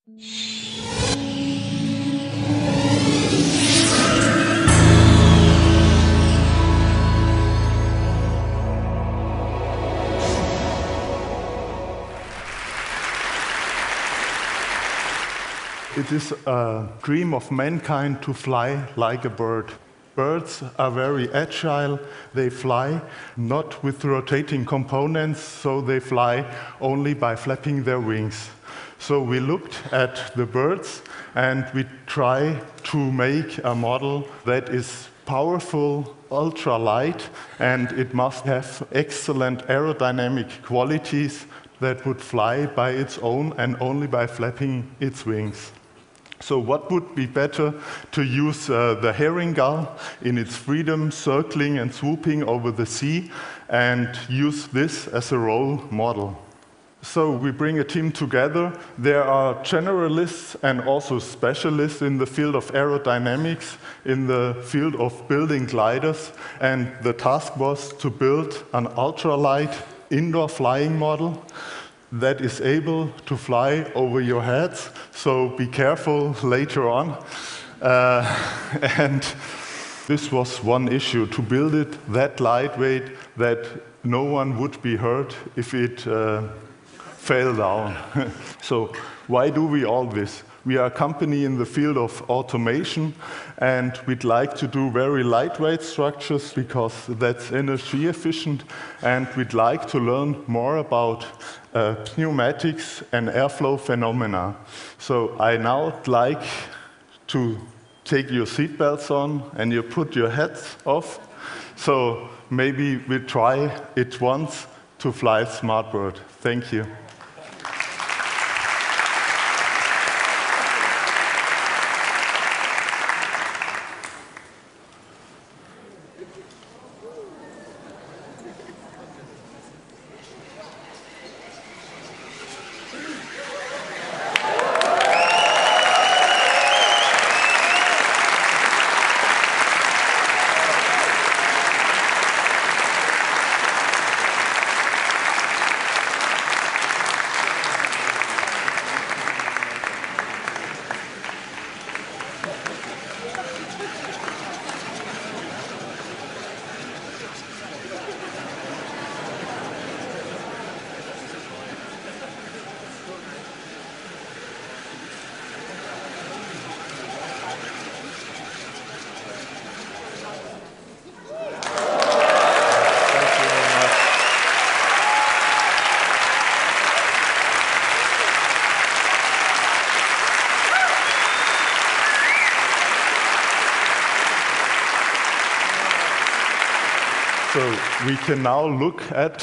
It is a dream of mankind to fly like a bird. Birds are very agile. They fly not with rotating components, so they fly only by flapping their wings. So we looked at the birds and we try to make a model that is powerful, ultra-light, and it must have excellent aerodynamic qualities that would fly by its own and only by flapping its wings. So what would be better to use the herring gull in its freedom, circling and swooping over the sea, and use this as a role model. So we bring a team together. There are generalists and also specialists in the field of aerodynamics, in the field of building gliders, and the task was to build an ultralight indoor flying model that is able to fly over your heads, so be careful later on. And this was one issue, to build it that lightweight that no one would be hurt if it fell down. So why do we all this? We are a company in the field of automation, and we'd like to do very lightweight structures because that's energy efficient, and we'd like to learn more about pneumatics and airflow phenomena. So I now would like to take your seatbelts on and you put your hats off. So maybe we try it once to fly SmartBird. Thank you. So we can now look at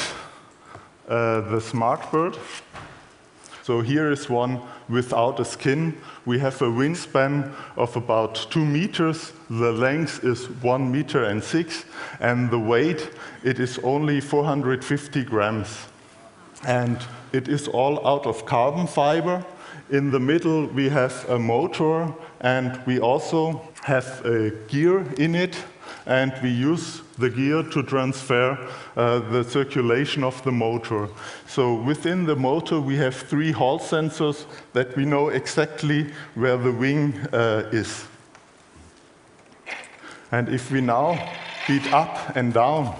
the SmartBird. So here is one without a skin. We have a wingspan of about 2 meters. The length is 1 meter and 6, and the weight, it is only 450 grams. And it is all out of carbon fiber. In the middle, we have a motor, and we also have a gear in it, and we use the gear to transfer the circulation of the motor. So within the motor, we have 3 Hall sensors that we know exactly where the wing is. And if we now beat up and down,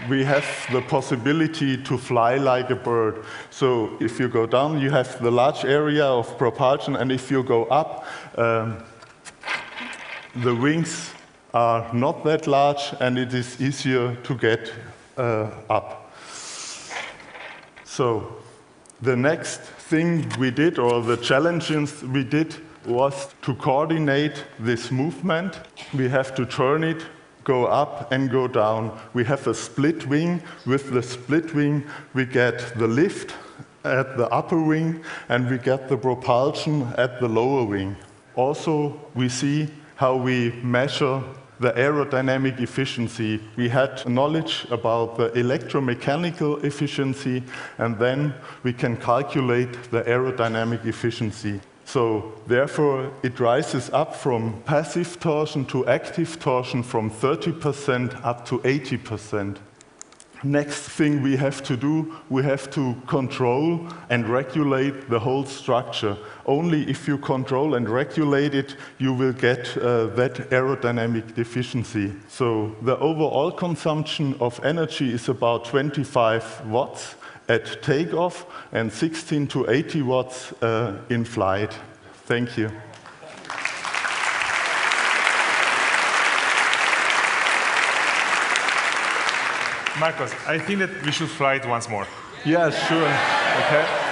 we have the possibility to fly like a bird. So if you go down, you have the large area of propulsion, and if you go up, the wings are not that large, and it is easier to get up. So the next thing we did, or the challenges we did, was to coordinate this movement. We have to turn it, go up and go down. We have a split wing. With the split wing, we get the lift at the upper wing, and we get the propulsion at the lower wing. Also, we see how we measure the aerodynamic efficiency. We had knowledge about the electromechanical efficiency, and then we can calculate the aerodynamic efficiency. So therefore, it rises up from passive torsion to active torsion from 30% up to 80%. Next thing we have to do, we have to control and regulate the whole structure. Only if you control and regulate it, you will get that aerodynamic deficiency. So the overall consumption of energy is about 25 watts at takeoff and 16 to 80 watts in flight. Thank you. Marcos, I think that we should fly it once more. Yeah, sure. Okay.